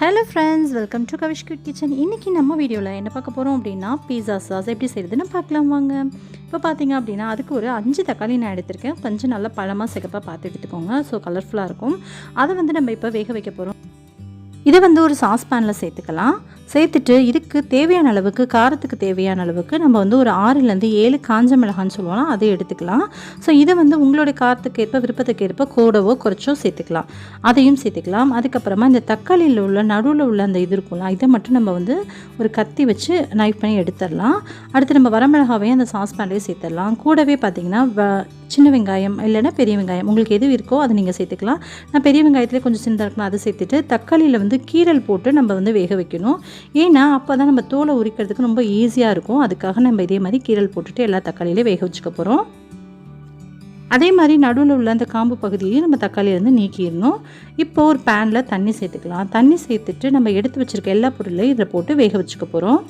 Hello friends, welcome to Kavish good kitchen. இன்றைக்கி நம்ம வீடியோவில் என்ன பார்க்க போகிறோம் அப்படின்னா, பீஸா சாஸ் எப்படி செய்கிறதுன்னு பார்க்கலாம் வாங்க. இப்போ பார்த்தீங்க அப்படின்னா அதுக்கு ஒரு 5 தக்காளி நான் எடுத்திருக்கேன். கொஞ்சம் நல்லா பழமாக சிகப்பாக பார்த்து எடுத்துக்கோங்க. ஸோ கலர்ஃபுல்லாக இருக்கும். அதை நம்ம இப்போ வேக வைக்க போகிறோம். இதை ஒரு சாஸ் பேனில் சேர்த்துக்கலாம். சேர்த்துட்டு இதுக்கு தேவையான அளவுக்கு, காரத்துக்கு தேவையான அளவுக்கு நம்ம ஒரு 6லேருந்து 7 காஞ்ச மிளகான்னு சொல்லுவோம், அதை எடுத்துக்கலாம். ஸோ இதை உங்களுடைய காரத்துக்கு ஏற்ப, விருப்பத்துக்கு ஏற்ப கூடவோ குறைச்சோ சேர்த்துக்கலாம். அதையும் சேர்த்துக்கலாம். அதுக்கப்புறமா இந்த தக்காளியில் உள்ள நடுவில் உள்ள அந்த இது இருக்கும்ல, இதை மட்டும் நம்ம ஒரு கத்தி வச்சு நைஃப் பண்ணி எடுத்துடலாம். அடுத்து நம்ம வரமிளகாவையும் அந்த சாஸ் பேன்லேயே சேர்த்துடலாம். கூடவே பார்த்திங்கன்னா சின்ன வெங்காயம் இல்லைன்னா பெரிய வெங்காயம், உங்களுக்கு எது இருக்கோ அதை நீங்கள் சேர்த்துக்கலாம். நான் பெரிய வெங்காயத்தில் கொஞ்சம் சின்னதாக இருக்கணும், அதை சேர்த்துட்டு தக்காளியில் கீரல் போட்டு நம்ம வேக வைக்கணும். ஏன்னா அப்போ தான் நம்ம தோலை உரிக்கிறதுக்கு ரொம்ப ஈஸியாக இருக்கும். அதுக்காக நம்ம இதே மாதிரி கீரல் போட்டுட்டு எல்லா தக்காளியிலே வேக வச்சுக்க போகிறோம். அதே மாதிரி நடுவில் உள்ள அந்த காம்பு பகுதியையும் நம்ம தக்காளியிலேருந்து நீக்கிடணும். இப்போது ஒரு பேனில் தண்ணி சேர்த்துக்கலாம். தண்ணி சேர்த்துட்டு நம்ம எடுத்து வச்சுருக்க எல்லா பொருளையும் இதில் போட்டு வேக வச்சுக்க போகிறோம்.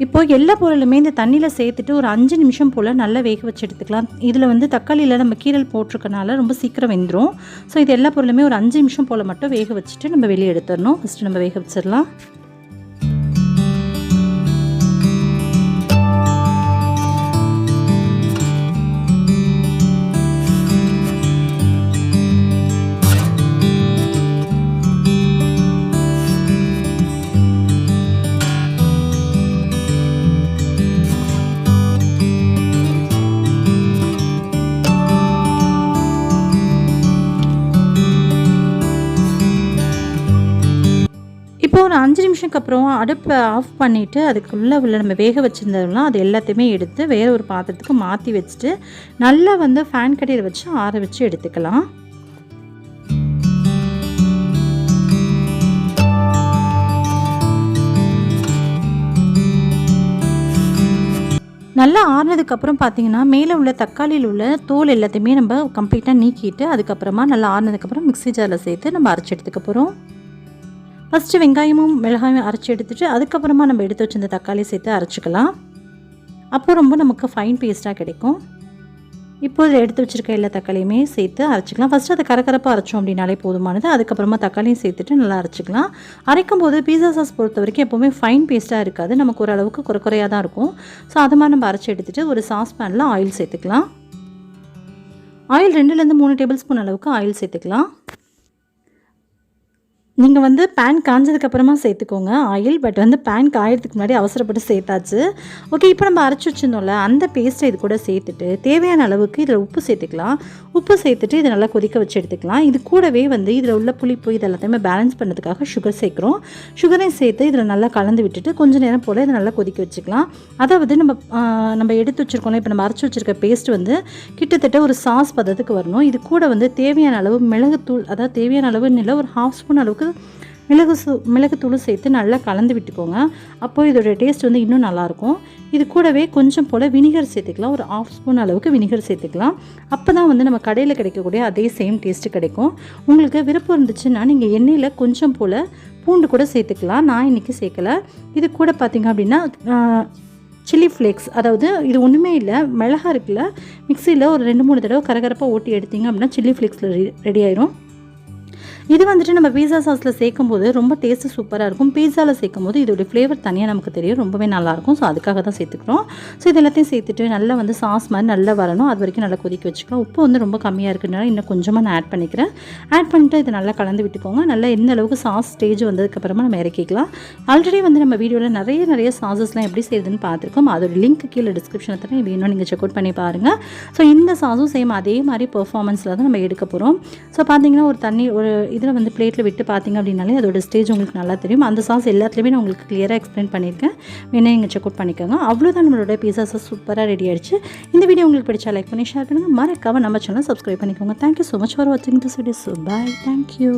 இப்போது எல்லா பொருளுமே இந்த தண்ணியில் சேர்த்துட்டு ஒரு 5 நிமிஷம் போல் நல்லா வேக வச்சு எடுத்துக்கலாம். இதில் தக்காளியில் நம்ம கீரல் போட்டிருக்கனால ரொம்ப சீக்கிரம் வெந்துடும். ஸோ இது எல்லா பொருளுமே ஒரு 5 நிமிஷம் போல் மட்டும் வேக வச்சுட்டு நம்ம வெளியே எடுத்துடணும். ஃபஸ்ட்டு நம்ம வேக வச்சிடலாம். இப்போ ஒரு 5 நிமிஷத்துக்கு அப்புறம் அடுப்பை ஆஃப் பண்ணிவிட்டு அதுக்குள்ளே நம்ம வேக வச்சுருந்தோம்னா அது எல்லாத்தையுமே எடுத்து வேறு ஒரு பாத்திரத்துக்கு மாற்றி வச்சுட்டு நல்லா ஃபேன் கடியில் வச்சு ஆற வச்சு எடுத்துக்கலாம். நல்லா ஆறுனதுக்கப்புறம் பார்த்திங்கன்னா மேலே உள்ள தக்காளியில் உள்ள தோல் எல்லாத்தையுமே நம்ம கம்ப்ளீட்டாக நீக்கிட்டு அதுக்கப்புறமா நல்லா ஆறுனதுக்கப்புறம் மிக்ஸி ஜாரில் சேர்த்து நம்ம அரைச்சி எடுத்துக்க போகிறோம். ஃபஸ்ட்டு வெங்காயமும் மிளகாயும் அரைச்சி எடுத்துகிட்டு அதுக்கப்புறமா நம்ம எடுத்து வச்சிருந்த தக்காளி சேர்த்து அரைச்சிக்கலாம். அப்போ ரொம்ப நமக்கு ஃபைன் பேஸ்ட்டாக கிடைக்கும். இப்போ இதில் எடுத்து வச்சுருக்க எல்லா தக்காளியுமே சேர்த்து அரைச்சிக்கலாம். ஃபஸ்ட்டு அதை கரகரப்பாக அரைச்சோம் அப்படின்னாலே போதுமானது. அதுக்கப்புறமா தக்காளியும் சேர்த்துட்டு நல்லா அரைச்சிக்கலாம். அரைக்கும் போது பீஸா சாஸ் பொறுத்த வரைக்கும் எப்போவுமே ஃபைன் பேஸ்ட்டாக இருக்காது, நமக்கு ஓரளவுக்கு குறையாக தான் இருக்கும். ஸோ அது மாதிரி நம்ம அரைச்சி எடுத்துகிட்டு ஒரு சாஸ் பேனில் ஆயில் சேர்த்துக்கலாம். ஆயில் 2லேருந்து 3 டேபிள் ஸ்பூன் அளவுக்கு ஆயில் சேர்த்துக்கலாம். நீங்கள் பேன் காஞ்சதுக்கப்புறமா சேர்த்துக்கோங்க ஆயில். பட் பேன் காயறதுக்கு முன்னாடி அவசரப்பட்டு சேர்த்தாச்சு. ஓகே, இப்போ நம்ம அரைச்சி வச்சுருந்தோம்ல அந்த பேஸ்ட்டை இது கூட சேர்த்துட்டு தேவையான அளவுக்கு இதில் உப்பு சேர்த்துக்கலாம். உப்பு சேர்த்துட்டு இதை நல்லா கொதிக்க வச்சு எடுத்துக்கலாம். இது கூடவே இதில் உள்ள புளிப்பு இது எல்லாத்தையுமே பேலன்ஸ் பண்ணுறதுக்காக சுகர் சேர்க்குறோம். சுகரையும் சேர்த்து இதில் நல்லா கலந்து விட்டுட்டு கொஞ்சம் நேரம் போல் இதை நல்லா கொதிக்க வச்சுக்கலாம். அதாவது நம்ம எடுத்து வச்சுருக்கோம்ல, இப்போ நம்ம அரைச்சி வச்சுருக்க பேஸ்ட் கிட்டத்தட்ட ஒரு சாஸ் பதத்துக்கு வரணும். இது கூட தேவையான அளவு மிளகுத்தூள், அதாவது தேவையான அளவுன்னு இல்லை, ஒரு 1/2 ஸ்பூன் அளவுக்கு மிளகுத்தூளும் சேர்த்து நல்லா கலந்து விட்டுக்கோங்க. அப்போது இதோட டேஸ்ட் இன்னும் நல்லாயிருக்கும். இது கூடவே கொஞ்சம் போல் வினிகர் சேர்த்துக்கலாம். ஒரு 1/2 ஸ்பூன் அளவுக்கு வினிகர் சேர்த்துக்கலாம். அப்போ தான் நம்ம கடையில் கிடைக்கக்கூடிய அதே சேம் டேஸ்ட்டு கிடைக்கும். உங்களுக்கு விருப்பம் இருந்துச்சுன்னா நீங்கள் எண்ணெயில் கொஞ்சம் போல் பூண்டு கூட சேர்த்துக்கலாம். நான் இன்றைக்கி சேர்க்கலை. இது கூட பார்த்திங்க அப்படின்னா சில்லி ஃப்ளேக்ஸ், அதாவது இது ஒன்றுமே இல்லை, மிளகா இருக்குல்ல, மிக்சியில் ஒரு 2-3 தடவை கரகரப்பாக ஓட்டி எடுத்திங்க அப்படின்னா சில்லி ஃப்ளேக்ஸில் ரெடி ஆயிரும். இது நம்ம பீஸா சாஸில் சேர்க்கும் போது ரொம்ப டேஸ்ட்டு சூப்பராக இருக்கும். பீஸாவில் சேர்க்கும் போது இதோடைய ஃப்ளேவர் தனியாக நமக்கு தெரியும், ரொம்பவே நல்லாயிருக்கும். ஸோ அதுக்காக தான் சேர்த்துக்கிறோம். ஸோ இது எல்லாத்தையும் சேர்த்துட்டு நல்லா சாஸ் மாதிரி நல்லா வரணும். அது வரைக்கும் நல்லா கொதிக்க வச்சுக்கலாம். உப்பு ரொம்ப கம்மியாக இருக்குதுனால இன்னும் கொஞ்சமாக நான் ஆட் பண்ணிக்கிறேன். ஆட் பண்ணிவிட்டு இதை நல்லா கலந்து விட்டுக்கோங்க. நல்லா எந்த அளவுக்கு சாஸ் ஸ்டேஜ் வந்ததுக்கப்புறமா நம்ம இறக்கிக்கலாம். ஆல்ரெடி நம்ம வீடியோவில் நிறைய சாஸஸ்லாம் எப்படி செய்யுதுன்னு பார்த்துருக்கோம். அதோட லிங்க் கீழே டிஸ்கிரிப்ஷனில் தரேன், வேணும் நீங்கள் செக் அவுட் பண்ணி பாருங்கள். ஸோ இந்த சாஸும் சேம் அதே மாதிரி பெர்ஃபார்மன்ஸில் தான் நம்ம எடுக்க போகிறோம். ஸோ பார்த்தீங்கன்னா ஒரு இதில் பிளேட்டில் விட்டு பார்த்தீங்க அப்படின்னாலே அதோட ஸ்டேஜ் உங்களுக்கு நல்லா தெரியும். அந்த சாஸ் எல்லாத்துலேயுமே நான் உங்களுக்கு கிளியராக எக்ஸ்பிளைன் பண்ணியிருக்கேன், வேணா நீங்கள் செக் அவுட் பண்ணிக்கோங்க. அவ்வளோதான், நம்மளோட பீஸா சாஸ் சூப்பராக ரெடி ஆகிடுச்சு. இந்த வீடியோ உங்களுக்கு பிடிச்சா லைக் பண்ணி ஷேர் பண்ணுங்கள். மறக்காம நம்ம சேனல் சப்ஸ்கிரைப் பண்ணிக்கோங்க. தேங்க்யூ ஸோ மச் ஃபார் வாட்சிங் this video. So bye, thank you.